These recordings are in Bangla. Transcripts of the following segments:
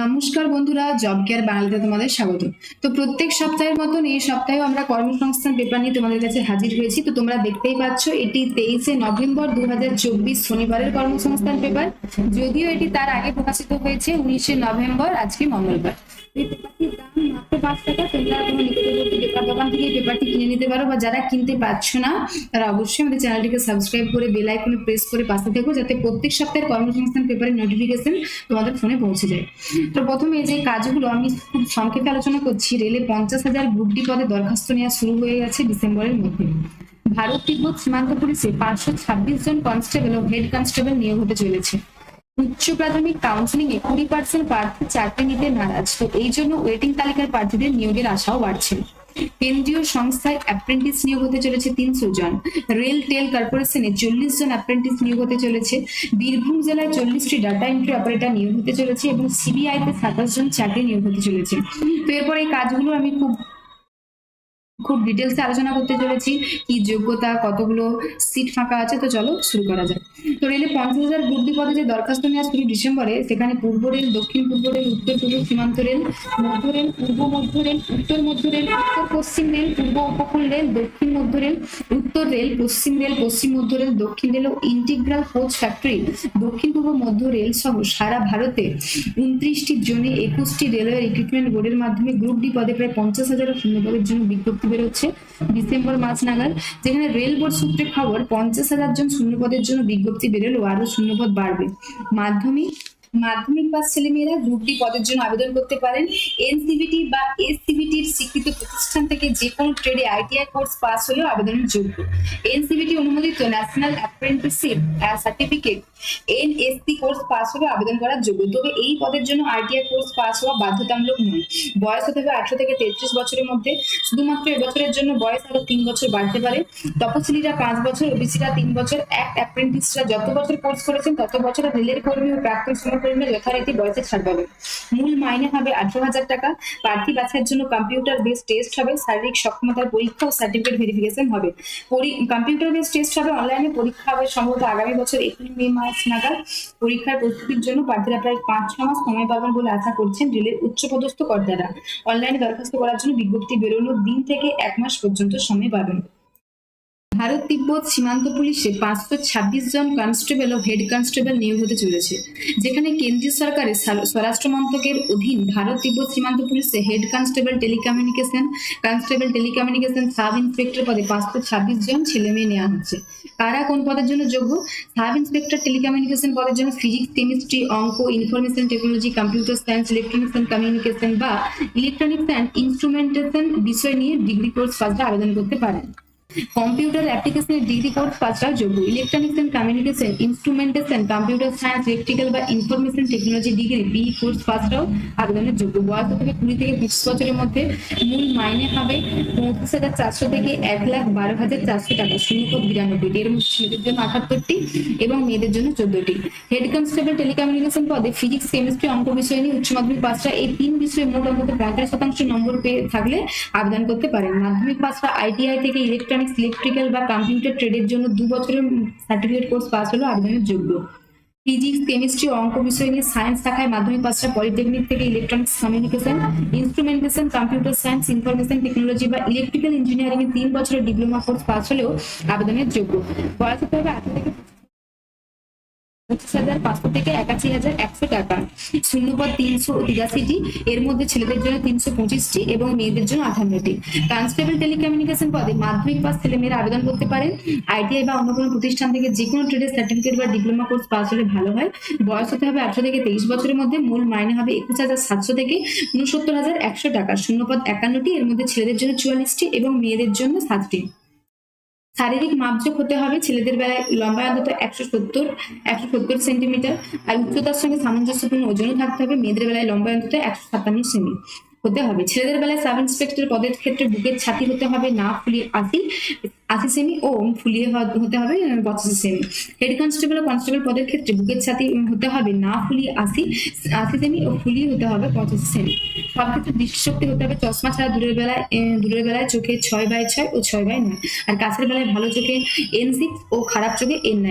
নমস্কার বন্ধুরা, জব কেয়ার বাংলাতে তোমাদের স্বাগত। তো প্রত্যেক সপ্তাহের মতন এই সপ্তাহেও আমরা কর্মসংস্থান পেপার নিয়ে তোমাদের কাছে হাজির হয়েছি। তো তোমরা দেখতেই পাচ্ছ, এটি 23শে নভেম্বর 2024 শনিবারের কর্মসংস্থান পেপার। যদিও এটি তার আগে প্রকাশিত হয়েছে 19শে নভেম্বর, আজকে মঙ্গলবার। এই পেপারটির দাম মাত্র 5 টাকা। তোমরা কোনো নিকটবর্তী পেপার দোকান থেকে এই পেপারটি কিনে নিতে পারো, বা যারা কিনতে পারছো না তারা অবশ্যই আমাদের চ্যানেলটিকে সাবস্ক্রাইব করে বেল আইকনে প্রেস করে পাশে থেকো, যাতে প্রত্যেক সপ্তাহের কর্মসংস্থান পেপারের নোটিফিকেশন তোমাদের ফোনে পৌঁছে যায়। তো প্রথমে যে কাজগুলো আমি খুব সংক্ষেপে আলোচনা করছি। রেলে 50,000 গ্রুপ ডি পদে দরখাস্ত নেওয়া শুরু হয়ে গেছে ডিসেম্বরের মধ্যে। ভারত তিব্বত সীমান্ত পুলিশে 526 জন কনস্টেবল ও হেড কনস্টেবল নিয়োগ হতে চলেছে। উচ্চ প্রাথমিক কাউন্সিলিং এ 20% প্রার্থী চাকরি নিতে নারাজ, তো এই জন্য ওয়েটিং তালিকার প্রার্থীদের নিয়োগের আশাও বাড়ছে। কেন্দ্রীয় সংস্থায় অ্যাপ্রেন্টিস নিয়োগ হতে চলেছে 300 জন। রেল টেল কর্পোরেশনে 40 জন অ্যাপ্রেন্টিস নিয়োগ হতে চলেছে। বীরভূম জেলায় 40টি ডাটা এন্ট্রি অপারেটর নিয়োগ হতে চলেছে এবং সিবিআই তে 27 জন চাকরি নিয়োগ হতে চলেছে। তো এরপর এই কাজগুলো আমি খুব ডিটেলসে আলোচনা করতে চলেছি। কি যোগ্যতা, কতগুলো সিট ফাঁকা আছে, তো চলো শুরু করা যাক। তো রেলে 50,000 গ্রুপ ডি পদে যে দরখাস্ত নেওয়া শুরু ডিসেম্বরে, সেখানে পূর্ব রেল, দক্ষিণ পূর্ব রেল, উত্তর পূর্ব সীমান্ত রেল, মধ্য রেল, পূর্ব মধ্য রেল, উত্তর মধ্য রেল, উত্তর পশ্চিম রেল, পূর্ব উপকূল রেল, দক্ষিণ মধ্য রেল, উত্তর রেল, পশ্চিম রেল, পশ্চিম মধ্য রেল, দক্ষিণ রেল ও ইন্টিগ্রাল কোচ ফ্যাক্টরি, দক্ষিণ পূর্ব মধ্য রেল সহ সারা ভারতে 29টি জোনে 21টি রেলওয়ে রিক্রুটমেন্ট বোর্ডের মাধ্যমে গ্রুপ ডি পদে প্রায় 50,000 শূন্যপদের জন্য বিজ্ঞপ্তি বেরোচ্ছে ডিসেম্বর মাস নাগাদ। যেখানে রেল বোর্ড সূত্রে খবর, 50,000 জন শূন্যপদের জন্য বিজ্ঞপ্তি বেরোলেও আরো শূন্যপদ বাড়বে। মাধ্যমিক পাস ছেলেমেয়েরা গ্রুপ ডি পদের জন্য আবেদন করতে পারেন। এনসিভিটি বা এসসিভিটির স্বীকৃত প্রতিষ্ঠান থেকে যে কোনো ট্রেডে আইটিআই কোর্স পাস হলেও আবেদনের যোগ্য। এনসিভিটি অনুমোদিত national apprenticeship certificate NSC course pass হলে আবেদন করার যোগ্য। তবে এই পদের জন্য আইটিআই কোর্স পাস হওয়া বাধ্যতামূলক নয়। বয়স হতে হবে 18 থেকে 33 বছরের মধ্যে। শুধুমাত্র এবছরের জন্য বয়স আরো 3 বছর বাড়তে পারে। তপশিলীরা 5 বছর, ওবিসিরা 3 বছর। অ্যাপ্রেন্টিসরা যত বছর কোর্স করেছেন তত বছর। রেলের কর্মী ও প্রাক্তন সমকর্মীরা যথারীতি বয়সে ছাড় পাবে। মূল মাইনে হবে 18,000 টাকা। প্রার্থী বাছাইয়ের জন্য কম্পিউটার বেস টেস্ট হবে, শারীরিক সক্ষমতার পরীক্ষা ও সার্টিফিকেট ভেরিফিকেশন হবে। কম্পিউটার বেস টেস্ট হবে, অনলাইনে পরীক্ষা হবে সম্ভবত আগামী বছর এপ্রিল-মে মাস নাগাদ। পরীক্ষার প্রস্তুতির জন্য প্রার্থীরা প্রায় 5-6 মাস সময় পাবেন বলে আশা করছেন রেলের উচ্চপদস্থ কর্তারা। অনলাইনে দরখাস্ত করার জন্য বিজ্ঞপ্তি বেরোনোর দিন থেকে 1 মাস পর্যন্ত সময় পাবেন। ভারত তিব্বত সীমান্ত পুলিশে 526 জন কনস্টেবল ও হেড কনস্টেবল নিয়োগ হতে চলেছে। যেখানে কেন্দ্রীয় সরকারের স্বরাষ্ট্র মন্ত্রকের অধীন ভারত তিব্বত সীমান্ত পুলিশে head constable telecommunication sub inspector পদে 526 জন ছেলে মেয়ে নেওয়া হচ্ছে। কারা কোন পদের জন্য যোগ্য? সাব ইন্সপেক্টর টেলিকমিউনিকেশন পদের জন্য ফিজিক্স, কেমিস্ট্রি, অঙ্ক, information technology, computer science, electronics and communication বা ইলেকট্রনিক্স অ্যান্ড ইনস্ট্রুমেন্টেশন বিষয় নিয়ে ডিগ্রি কোর্স পাশে আবেদন করতে পারেন। কম্পিউটার অ্যাপ্লিকেশনের ডিগ্রি কোর্স পাসরা যোগ্য। Electronics and communication, instrumentation, computer science, electrical বা information technology degree BE course পাসরাও আবেদনের যোগ্য। বয়স থেকে 20 থেকে 25 বছরের মধ্যে। মূল মাইনে হবে 35,400 থেকে 1,12,400 টাকা। শূন্যপদ 92টি, এর মধ্যে ছেলেদের জন্য 78টি এবং মেয়েদের জন্য 14টি। হেড কনস্টেবল টেলিকমিউনিকেশন পদে ফিজিক্স, কেমিস্ট্রি, অঙ্ক বিষয় নিয়ে উচ্চ মাধ্যমিক পাসরা এই 3 বিষয়ে মোট অন্তত 45% নম্বর পেয়ে থাকলে আবেদন করতে পারেন। মাধ্যমিক পাসরা আইটিআই থেকে ইলেকট্রিক্যাল বা কম্পিউটার ট্রেডের জন্য 2 বছরের সার্টিফিকেট কোর্স পাস হলো আবেদনের যোগ্য। ফিজিক্স, কেমিস্ট্রি, অঙ্ক বিষয় নিয়ে সায়েন্স শাখায় মাধ্যমিক পাসরা পলিটেকনিক থেকে electronics, communication, instrumentation, computer science, information technology বা ইলেকট্রিক্যাল ইঞ্জিনিয়ারিং এ 3 বছরের ডিপ্লোমা কোর্স পাস হলেও আবেদনের যোগ্য। বয়স হতে হবে 18 থেকে 25,500 থেকে 81,100 টাকা। শূন্যপদ 383টি, এর মধ্যে ছেলেদের জন্য 325টি এবং মেয়েদের জন্য 58টি। কনস্টেবল টেলিকমিউনিকেশন পদে মাধ্যমিক পাস ছেলেমেয়েরা আবেদন করতে পারেন। আইটিআই বা অন্য কোনো প্রতিষ্ঠান থেকে যে কোনো ট্রেডের সার্টিফিকেট বা ডিপ্লোমা কোর্স পাস হলে ভালো হয়। বয়স হতে হবে 18 থেকে 23 বছরের মধ্যে। মূল মাইনে হবে 21,700 থেকে 69,100 টাকা। শূন্যপদ 51টি, এর মধ্যে ছেলেদের জন্য 44টি এবং মেয়েদের জন্য 7টি। শারীরিক মাপজোক হতে হবে। ছেলেদের বেলায় লম্বায় অন্তত 170 সেন্টিমিটার আর উচ্চতার সঙ্গে সামঞ্জস্যপূর্ণ ওজনও থাকতে হবে। মেয়েদের বেলায় লম্বায় অন্তত 157 সেমি হতে হবে। ছেলেদের বেলায় সাব ইন্সপেক্টর পদের ক্ষেত্রে বুকের ছাতি হতে হবে না ফুলিয়ে 80, 80 সেমি ও ফুলিয়ে হতে হবে 85 সেমি। হেড কনস্টেবল ও কনস্টেবল পদের ক্ষেত্রে বুকের ছাতি হতে হবে না ফুলিয়ে 80 সেমি ও ফুলিয়ে হতে হবে 85 সেমি। সব ক্ষেত্রে দৃষ্টিশক্তি হতে হবে চশমা ছাড়া দূরের বেলায় চোখে 6/6 ও 6/9, আর কাছের বেলায় ভালো চোখে N6 ও খারাপ চোখে N9।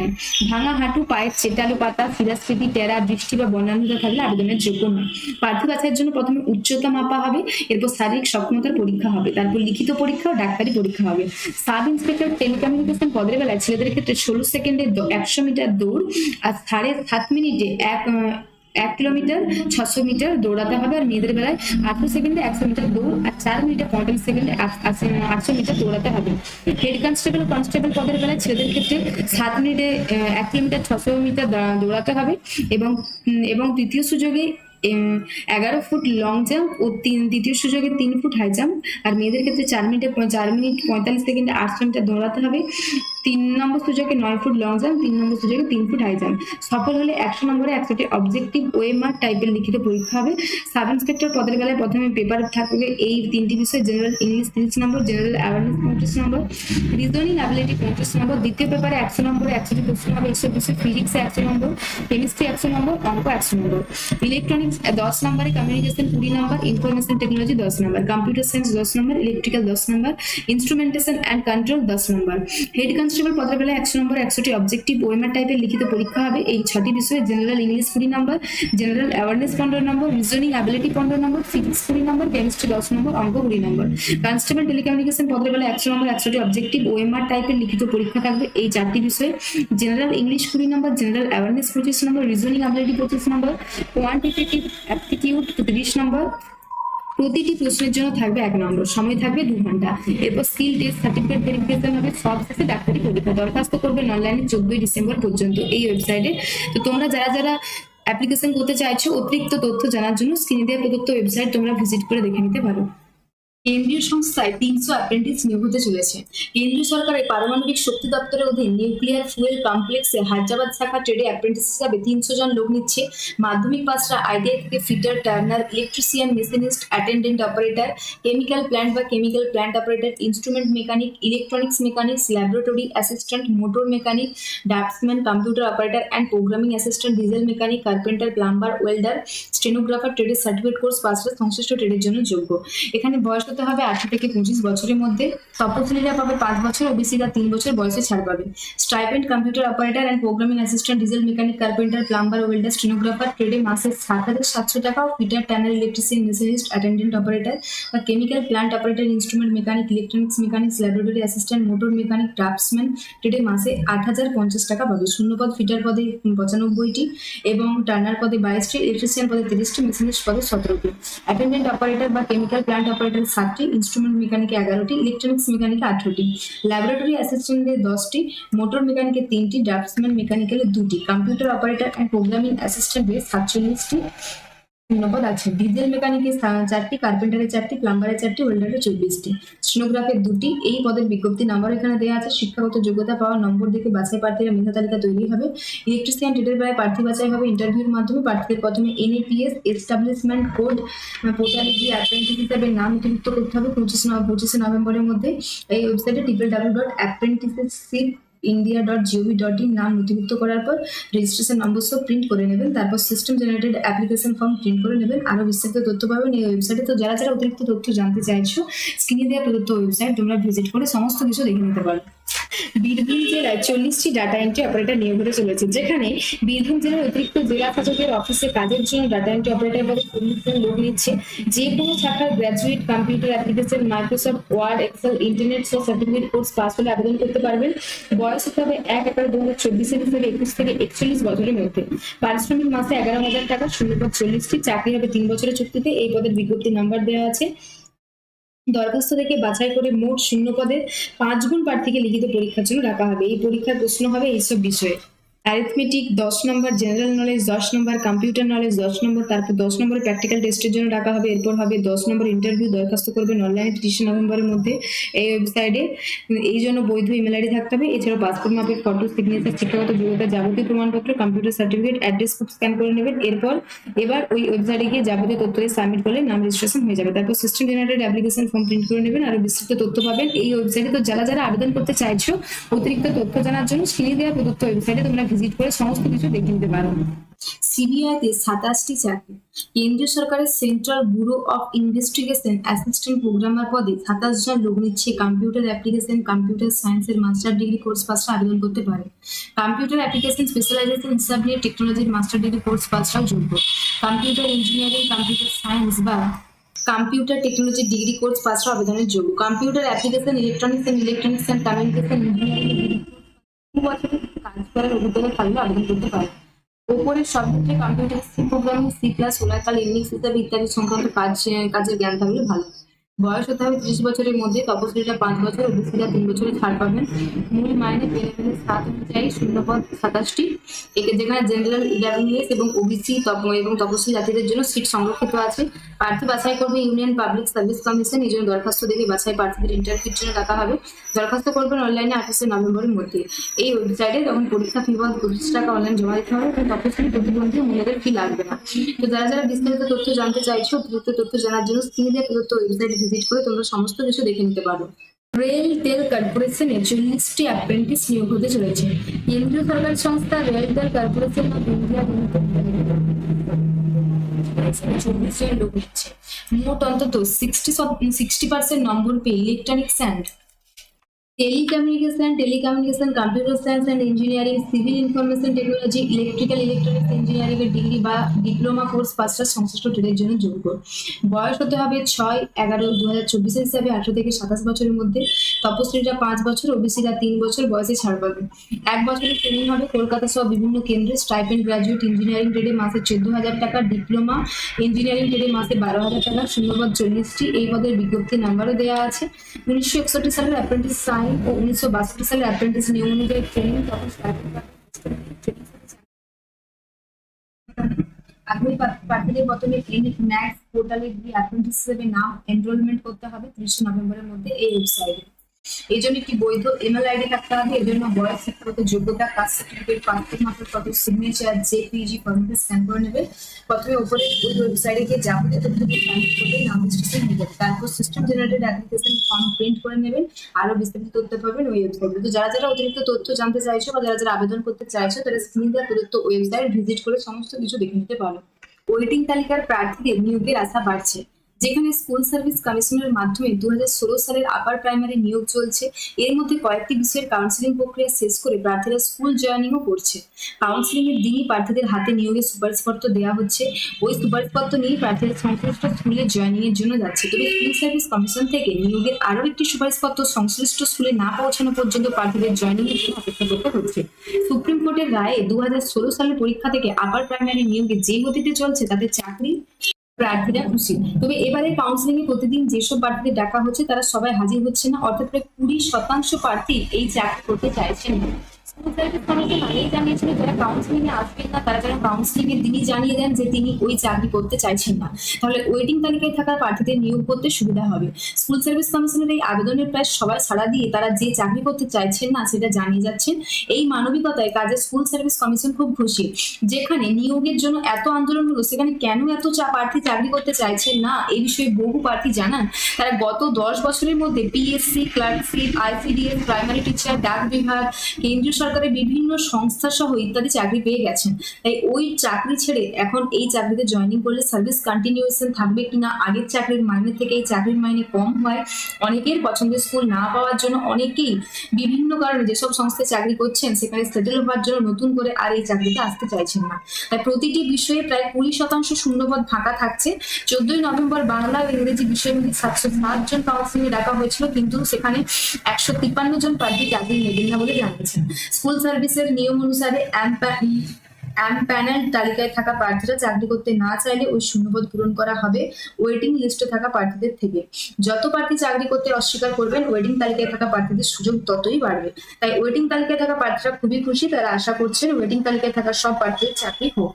ভাঙা হাঁটু, পায়ের চেটালো পাতা, শিরাস্ফীতি, টেরা, দৃষ্টি বা বর্ণান্ধতা থাকলে আবেদনের যোগ্য নয়। প্রার্থী বাছাইয়ের জন্য প্রথমে উচ্চতা মাপা হবে, এরপর শারীরিক সক্ষমতার পরীক্ষা হবে, তারপর লিখিত পরীক্ষা ও ডাক্তারি পরীক্ষা হবে। সাব ইন্সপেক্টর টেলিকমিউনিকেশন পদের বেলায় ছেলেদের ক্ষেত্রে 16 সেকেন্ডে 100 মিটার দৌড় আর 7.5 মিনিটে 1 কিলোমিটার 600 মিটার দৌড়াতে হবে, আর মেয়েদের বেলায় 18 সেকেন্ডে 100 মিটার দৌড় আর 4 মিনিটে 45 সেকেন্ডে 800 মিটার দৌড়াতে হবে। হেড কনস্টেবল পদের বেলায় ছেলেদের ক্ষেত্রে 7 মিনিটে 1 কিলোমিটার 600 মিটার দৌড়াতে হবে এবং তৃতীয় সুযোগে 11 ফুট লং জাম্প ও দ্বিতীয় সুযোগে 3 ফুট হাই জাম্প, আর মেয়েদের ক্ষেত্রে 4 মিনিট 45 সেকেন্ডে 800 মিটার দৌড়াতে হবে। 3 নম্বর সুযোগে 9 ফুট লং জাম্প, 3 নম্বর সুযোগে 3 ফুট হাই জাম্প। সফল হলে 100 নম্বরে 100টি অবজেক্টিভ ওএমআর টাইপের লিখিত পরীক্ষা হবে। সাব ইন্সপেক্টর পদের বেলায় প্রথমে পেপার থাকবে এই 3টি বিষয়: জেনারেল ইংলিশ 30 নম্বর, জেনারেল অ্যাওয়ারনেস 35 নম্বর, রিজনিং অ্যাবিলিটি 50 নম্বর। দ্বিতীয় পেপারে 100 নম্বরে 100টি প্রশ্ন হবে, এইসব বিষয়: ফিজিক্সে 100 নম্বর, কেমিস্ট্রি 100 নম্বর, অঙ্ক 100 নম্বর। ইলেকট্রনিক্স 10 নম্বরে, communication 20 number, information technology 10 number, computer science 10 number, electrical 10 number, instrumentation and control 10 number. Head constable পদের বেলায় 100 নম্বরে 100টি অবজেক্টিভ ওএমআর টাইপের লিখিত পরীক্ষা হবে। এই 6টি বিষয়ে: জেনারেল ইংলিশ 20 নম্বর, জেনারেল অ্যাওয়ারনেস 15 নম্বর, রিজনিং অ্যাবিলিটি 15 নম্বর, ফিজিক্স 20 নম্বর, কেমিস্ট্রি 10 নম্বর, অঙ্ক 20 নম্বর। কনস্টেবল টেলিকমিউনিকেশন পদের বেলায় 100 নম্বর 100টি অবজেক্টিভ ওএমআর টাইপের লিখিত পরীক্ষা থাকবে। এই 4টি বিষয়ে: জেনারেল ইংলিশ 20 নম্বর, জেনারেল অ্যাওয়ারনেস 25 নম্বর, রিজনিং অ্যাবিলিটি 25 নম্বর, কোয়ান্টিটেটিভ অ্যাপটিটিউড 30 নম্বর। প্রতিটি প্রশ্নের জন্য থাকবে 1 নম্বর, সময় থাকবে 2 ঘন্টা। এরপর স্কিল টেস্ট, সার্টিফিকেট ভেরিফিকেশন হবে, সব শেষে ডাক্তারি পরীক্ষা। দরখাস্ত করবেন অনলাইনে 14 ডিসেম্বর পর্যন্ত এই ওয়েবসাইটে। তো তোমরা যারা অ্যাপ্লিকেশন করতে চাইছো, অতিরিক্ত তথ্য জানার জন্য স্ক্রিনে দেওয়া প্রদত্ত ওয়েবসাইট তোমরা ভিজিট করে দেখে নিতে পারো। কেন্দ্রীয় সংস্থায় 300 অ্যাপ্রেন্টিস নিয়োগ হতে চলেছে। কেন্দ্রীয় সরকারের পারমাণবিক শক্তি দপ্তরের অধীন নিউক্লিয়ার ফুয়েল কমপ্লেক্সে হায়দ্রাবাদ শাখা ট্রেডে অ্যাপ্রেন্টিস হিসাবে 300 জন লোক নিচ্ছে। মাধ্যমিক পাসরা আইটিআই থেকে fitter, turner, electrician, machinist, attendant operator, chemical plant বা chemical plant operator, instrument mechanic, electronics mechanics, laboratory assistant, motor mechanic, draftsman, computer operator and programming assistant, diesel mechanic, carpenter, plumber, welder, stenographer ট্রেডের সার্টিফিকেট কোর্স পাসরা সংশ্লিষ্ট ট্রেডের জন্য যোগ্য। এখানে বয়স হতে হবে 18 থেকে 25 বছরের মধ্যে। তপশিলীরা পাবে 5 বছর, ওবিসিরা 3 বছর বয়সে ছাড় পাবে। Stipend computer operator and programming assistant, diesel mechanic, carpenter, plumber, welder, stenographer ট্রেডে মাসে 7,700 টাকা ও fitter, turner, electrician, machinist, attendant operator বা chemical plant operator, instrument mechanic, electronics mechanics, laboratory assistant, motor mechanic, draftsman ট্রেডে মাসে 8,050 টাকা পাবে। শূন্যপদ ফিটার পদে 95টি এবং টার্নার পদে 22টি, ইলেকট্রিশিয়ান পদে 30টি, মেশিনিস্ট পদে 17টি, অ্যাটেন্ডেন্ট অপারেটর বা কেমিক্যাল প্ল্যান্ট অপারেটর 7টি, ইনস্ট্রুমেন্ট মেকানিকে 11টি, ইলেকট্রনিক্স মেকানিকে 18টি, ল্যাবরেটরি অ্যাসিস্ট্যান্টদের 10টি, মোটর মেকানিকে 3টি, ড্রাফটসম্যান মেকানিক্যালে 2টি, কম্পিউটার অপারেটর অ্যান্ড প্রোগ্রামিং অ্যাসিস্ট্যান্টদের 47টি শূন্যপদ আছে। ডিজেল মেকানিকে 4টি, কার্পেন্টারের 4টি, প্লাম্বারের 4টি, ওয়েল্ডারের 24টি, স্টেনোগ্রাফের 2টি। এই পদের বিজ্ঞপ্তি নাম্বার এখানে দেওয়া আছে। শিক্ষাগত যোগ্যতা পাওয়া নম্বর দেখে বাছাই প্রার্থীরা মেধা তালিকা তৈরি হবে। ইলেকট্রিশিয়ান ট্রেডের বেলায় প্রার্থী বাছাই হবে ইন্টারভিউর মাধ্যমে। প্রার্থীদের প্রথমে NAPS এস্টাবলিশমেন্ট কোড পোর্টালে গিয়ে অ্যাপ্রেন্টিস হিসেবে নাম নথিভুক্ত করতে হবে 25 নভেম্বরের মধ্যে। এই ওয়েবসাইটে www.apprenticeshipindia.gov.in নাম নথিভুক্ত করার পর রেজিস্ট্রেশন নম্বর সহ প্রিন্ট করে নেবেন। তারপর system generated application form print করে নেবেন। আরো বিস্তারিত তথ্য পাবেন এই ওয়েবসাইটে। তো যারা অতিরিক্ত তথ্য জানতে চাইছো, স্ক্রিনে দেওয়া প্রদত্ত ওয়েবসাইট তোমরা ভিজিট করে সমস্ত কিছু দেখে নিতে পারো। বীরভূম জেলায় 40টি ডাটা এন্ট্রি অপারেটর নিয়োগ হতে চলেছে, যেখানে বীরভূম জেলার অতিরিক্ত জেলা শাসকের অফিসে কাজের জন্য ডাটা এন্ট্রি অপারেটর পদে 40 জন লোক নিচ্ছে। যে কোনো শাখার graduate computer application, Microsoft Word, Excel, internet সহ সার্টিফিকেট কোর্স পাস হলে আবেদন করতে পারবেন। বয়স হতে হবে 1/11/2024 থেকে 21 থেকে 41 বছরের মধ্যে। পারিশ্রমিক মাসে 11,000 টাকা। শূন্যপদ 40টি। চাকরি হবে 3 বছরের চুক্তিতে। এই পদের বিজ্ঞপ্তি নাম্বার দেওয়া আছে। দরখাস্ত থেকে বাছাই করে মোট শূন্য পদে 5 গুণ প্রার্থীকে লিখিত পরীক্ষার জন্য ডাকা হবে। এই পরীক্ষার প্রশ্ন হবে এইসব বিষয়ে: অ্যারিথমেটিক 10 নম্বর, জেনারেল নলেজ 10 নম্বর, কম্পিউটার নলেজ 10 নম্বর, তারপর 10 নম্বর প্র্যাকটিক্যাল টেস্টের জন্য ডাকা হবে। এরপর হবে 10 নম্বর ইন্টারভিউ। দরখাস্ত করবেন অনলাইনে 30 নভেম্বরের মধ্যে এই ওয়েবসাইটে। এই জন্য বৈধ ইমেল আইডি থাকতে হবে। এছাড়াও পাসপোর্ট মাপের ফটো, সিগনেচার, শিক্ষাগত যোগ্যতা, যাবতীয় প্রমাণপত্র, computer certificate, address proof scan করে নেবেন। এবার ওই ওয়েবসাইটে গিয়ে যাবতীয় তথ্য সাবমিট করলে নাম রেজিস্ট্রেশন হয়ে যাবে। তারপর system generated application form print করে নেবেন। আরো বিস্তৃত তথ্য পাবেন এই ওয়েবসাইটে। তো যারা যারা আবেদন করতে চাইছো অতিরিক্ত তথ্য জানার জন্য স্ক্রিনে দেওয়া প্রদত্ত ওয়েবসাইটে তোমরা ভিজিট করে সমস্ত কিছু দেখে নিতে পারো। সিবিআইতে 27টি চাকরি। কেন্দ্রীয় সরকারের central bureau of investigation assistant programmer পদে 27 জন লোক নিচ্ছে। কম্পিউটার অ্যাপ্লিকেশন, কম্পিউটার সায়েন্সের মাস্টার ডিগ্রি কোর্স পাসরা আবেদন করতে পারে। কম্পিউটার অ্যাপ্লিকেশন স্পেশালাইজেশন হিসাব নিয়ে টেকনোলজির মাস্টার ডিগ্রি কোর্স পাসরাও যোগ্য। কম্পিউটার ইঞ্জিনিয়ারিং, কম্পিউটার সায়েন্স বা কম্পিউটার টেকনোলজি ডিগ্রি কোর্স পাসরা আবেদনের যোগ্য। Computer application, electronics and communication engineering 2 বছরের কাজ করার অভিজ্ঞতা থাকলে আবেদন করতে পারে। ওপরের সব ক্ষেত্রে কম্পিউটার প্রোগ্রামিং, সি প্লাস, সোলারকাল, ইউনিক্স ইত্যাদি ইত্যাদি সংক্রান্ত কাজের জ্ঞান থাকলে ভালো। বয়স হতে হবে 30 বছরের মধ্যে, তপশিলীরা 5 বছর, ওবিসিরা 3 বছরের ছাড় পাবেন। মূল মাইনে পেলেবেলের 7 অনুযায়ী শূন্যপদ 27টি, যেখানে জেনারেল 11 ইয়ার্স এবং ওবিসি এবং তপশিলি জাতিদের জন্য সিট সংরক্ষিত আছে। প্রার্থী বাছাই করবে ইউনিয়ন পাবলিক সার্ভিস কমিশন। এই জন্য দরখাস্ত দেখে বাছাই প্রার্থীদের ইন্টারভিউর জন্য ডাকা হবে। দরখাস্ত করবেন অনলাইনে 28 নভেম্বরের মধ্যে এই ওয়েবসাইটে। তখন পরীক্ষা ফি 25 টাকা অনলাইন জমা দিতে হবে এবং তপশিলি প্রতিবন্ধী মহিলাদের ফি লাগবে না। তো যারা যারা বিস্তারিত তথ্য জানতে চাইছো, অতিরিক্ত তথ্য জানার জন্য স্ক্রিনে দেওয়া প্রদত্ত ওয়েবসাইটে ভিজিট করে তোমরা সমস্ত কিছু দেখে নিতে পারো। রেল টেল কর্পোরেশনে 40টি অ্যাপ্রেন্টিস নিয়োগ হতে চলেছে। কেন্দ্রীয় সরকারি সংস্থা RailTel corporation of India limited 40 জন লোক নিচ্ছে। মোট অন্তত 60% নম্বর পেয়ে electronics and telecommunication, computer science and engineering, civil information technology, electrical engineering এর ডিগ্রি বা ডিপ্লোমা কোর্স পাসরা সংশ্লিষ্ট ট্রেডের জন্য যোগ্য। বয়স হতে হবে 6/11/2024 হিসাবে 18 থেকে 27 বছরের মধ্যে। তপশিলীরা 5 বছর, ওবিসিরা 3 বছর বয়সে ছাড় পাবে। 1 বছরের ট্রেনিং হবে কলকাতা সহ বিভিন্ন কেন্দ্রে। স্টাইপেন্ড গ্রাজুয়েট ইঞ্জিনিয়ারিং ট্রেডে মাসে 14,000 টাকা, ডিপ্লোমা ইঞ্জিনিয়ারিং ট্রেডে মাসে 12,000 টাকা, শূন্যপদ 40টি। এই পদের বিজ্ঞপ্তি নাম্বারও দেওয়া আছে। 1961 সালের অ্যাপ্রেন্টিস সাইন ও 1962 সালের অ্যাপ্রেন্টিস নিয়ম অনুযায়ী ট্রেনিং। তখন আগ্রহী প্রার্থীদের প্রথমে ক্লিনিক ম্যাক্স পোর্টালে গিয়ে অ্যাপ্রেন্টিস হিসেবে নাম এনরোলমেন্ট করতে হবে 30 নভেম্বরের মধ্যে এই ওয়েবসাইটে। এই জন্য একটি বৈধ ইমেল আইডি থাকতে হবে। এর জন্য বয়স, শিক্ষাগত যোগ্যতা, কাস্ট সার্টিফিকেট, পাসপোর্ট মাপের ফটো, সিগনেচার, জেপিজি ফরম্যাটে স্ক্যান করে নেবে। প্রথমে উপরে ওই ওয়েবসাইটে গিয়ে যাবতীয় তথ্য দিয়ে সাবমিট করলে নাম রেজিস্ট্রেশন হয়ে যাবে। তারপর system generated application form print করে নেবেন। আরো বিস্তারিত তথ্য পাবেন ওই ওয়েবসাইটে। তো যারা যারা অতিরিক্ত তথ্য জানতে চাইছো বা যারা যারা আবেদন করতে চাইছো তারা স্ক্রিনে দেওয়া প্রদত্ত ওয়েবসাইট ভিজিট করে সমস্ত কিছু দেখে নিতে পারো। ওয়েটিং তালিকার প্রার্থীদের নিয়োগের আশা বাড়ছে। যেখানে স্কুল সার্ভিস কমিশনের মাধ্যমে 2016 সালের আপার প্রাইমারি নিয়োগ চলছে। এর মধ্যে কয়েকটি বিষয়ের কাউন্সিলিং প্রক্রিয়া শেষ করে প্রার্থীরা স্কুল জয়েনিংও করছে। কাউন্সিলিং এর দিনই প্রার্থীদের হাতে নিয়োগের সুপারিশপত্র দেওয়া হচ্ছে। ওই সুপারিশপত্র নিয়ে প্রার্থীরা সংশ্লিষ্ট স্কুলে জয়েনিং এর জন্য যাচ্ছে। তবে স্কুল সার্ভিস কমিশন থেকে নিয়োগের আরো একটি সুপারিশপত্র সংশ্লিষ্ট স্কুলে না পৌঁছানো পর্যন্ত প্রার্থীদের জয়েনিং এর জন্য অপেক্ষা করতে হচ্ছে। সুপ্রিম কোর্টের রায়ে 2016 সালের পরীক্ষা থেকে আপার প্রাইমারি নিয়োগে যে গতিতে চলছে তাতে চাকরি প্রার্থীরা খুশি। তবে এবারে কাউন্সিলিং এ প্রতিদিন যেসব প্রার্থীদের ডাকা হচ্ছে তারা সবাই হাজির হচ্ছে না, অর্থাৎ প্রায় 20% প্রার্থী এই চাকরি করতে চাইছেন না। স্কুল সার্ভিস কমিশন আগেই জানিয়েছিল যারা কাউন্সিলিং এ আসবেন না তারা যেন কাউন্সিলিং এর দিনই জানিয়ে দেন যে তিনি ওই চাকরি করতে চাইছেন না, তাহলে ওয়েটিং তালিকায় থাকা প্রার্থীদের নিয়োগ করতে সুবিধা হবে। স্কুল সার্ভিস কমিশনের এই আবেদনের প্রায় সবাই সাড়া দিয়ে তারা যে চাকরি করতে চাইছেন না সেটা জানিয়ে যাচ্ছেন। এই মানবিকতায় কাজে স্কুল সার্ভিস কমিশন খুব খুশি। যেখানে নিয়োগের জন্য এত আন্দোলন হলো সেখানে কেন এত প্রার্থী চাকরি করতে চাইছেন না এই বিষয়ে বহু প্রার্থী জানান তারা গত 10 বছরের মধ্যে PSC, clerkship, ICDS, primary teacher, ডাক বিভাগ, কেন্দ্রীয় সরকারের বিভিন্ন সংস্থা সহ ইত্যাদি চাকরি পেয়ে গেছেন। তাই ওই চাকরি ছেড়ে এখন এই চাকরিতে জয়েনিং করলে সার্ভিস কন্টিনিউয়েশন থাকবে কিনা, আগের চাকরির মাইনে থেকে এই চাকরির মাইনে কম হয়, অনেকের পছন্দের স্কুল না পাওয়ার জন্য অনেকেই বিভিন্ন কারণে যেসব সংস্থায় চাকরি করছেন সেখানে সেটেল হওয়ার জন্য নতুন করে আর এই চাকরিতে আসতে চাইছেন না। তাই প্রতিটি বিষয়ে প্রায় 20% শূন্যপদ ফাঁকা থাকছে। 14 নভেম্বর বাংলা ও ইংরেজি বিষয়ের মধ্যে 707 জন কাউন্সিলিং ডাকা হয়েছিল, কিন্তু সেখানে 153 জন প্রার্থী চাকরি নেবেন না বলে জানিয়েছেন। স্কুল সার্ভিসের নিয়ম অনুসারে প্যানেল তালিকায় থাকা প্রার্থীরা চাকরি করতে না চাইলে ওই শূন্যপদ পূরণ করা হবে ওয়েটিং লিস্টে থাকা প্রার্থীদের থেকে। যত প্রার্থী চাকরি করতে অস্বীকার করবেন, ওয়েটিং তালিকায় থাকা প্রার্থীদের সুযোগ ততই বাড়বে। তাই ওয়েটিং তালিকায় থাকা প্রার্থীরা খুবই খুশি, তারা আশা করছেন ওয়েটিং তালিকায় থাকা সব প্রার্থীদের চাকরি হোক।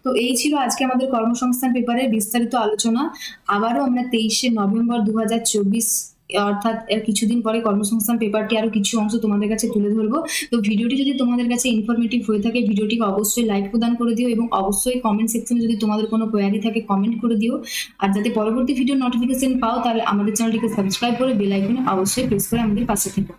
তো এই ছিল আজকে আমাদের কর্মসংস্থান পেপারের বিস্তারিত আলোচনা। আবারও আমরা 23শে নভেম্বর 2024 অর্থাৎ এর কিছুদিন পরে কর্মসংস্থান পেপারটি আরো কিছু অংশ তোমাদের কাছে তুলে ধরবো। তো ভিডিওটি যদি তোমাদের কাছে ইনফরমেটিভ হয়ে থাকে, ভিডিওটিকে অবশ্যই লাইক প্রদান করে দিও এবং অবশ্যই কমেন্ট সেকশনে যদি তোমাদের কোনো কোয়ারি থাকে কমেন্ট করে দিও। আর যাতে পরবর্তী ভিডিও নোটিফিকেশন পাও, তাহলে আমাদের চ্যানেলটিকে সাবস্ক্রাইব করে বেল আইকনে অবশ্যই প্রেস করে আমাদের পাশে থেকো।